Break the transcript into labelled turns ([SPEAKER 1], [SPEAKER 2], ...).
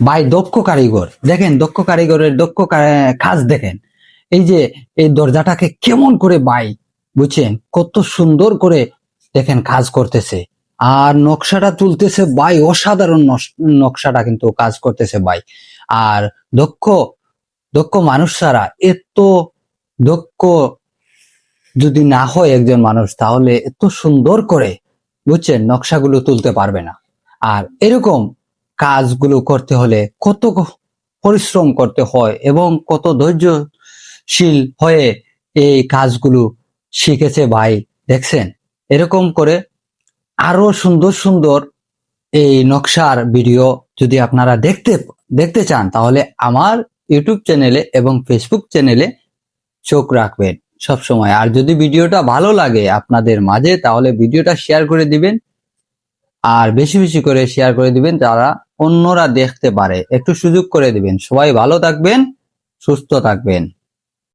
[SPEAKER 1] ভাই দক্ষ কারিগর, দেখেন দক্ষ কারিগরের কাজ দেখেন। এই যে এই দরজাটাকে কেমন করে ভাই, বুঝছেন কত সুন্দর করে দেখেন কাজ করতেছে। আর নকশাটা তুলতেছে ভাই, অসাধারণ নকশাটা কিন্তু কাজ করতেছে ভাই। আর দক্ষ দক্ষ মানুষ ছাড়া, এত দক্ষ যদি না হয় একজন মানুষ, তাহলে এত সুন্দর করে, বুঝছেন, নকশাগুলো তুলতে পারবে না। আর এরকম কাজগুলো করতে হলে কত পরিশ্রম করতে হয় এবং কত ধৈর্যশীল হয়ে এই কাজগুলো শিখেছে ভাই। দেখছেন, এরকম করে আরো সুন্দর সুন্দর এই নকশার ভিডিও যদি আপনারা দেখতে চান, তাহলে আমার ইউটিউব চ্যানেলে এবং ফেসবুক চ্যানেলে চোখ রাখবেন সব সময়। আর যদি ভিডিওটা ভালো লাগে আপনাদের মাঝে, তাহলে ভিডিওটা শেয়ার করে দিবেন। আর বেশি বেশি করে শেয়ার করে দিবেন, যারা অন্যরা দেখতে পারে, একটু সুযোগ করে দিবেন। সবাই ভালো থাকবেন, সুস্থ থাকবেন।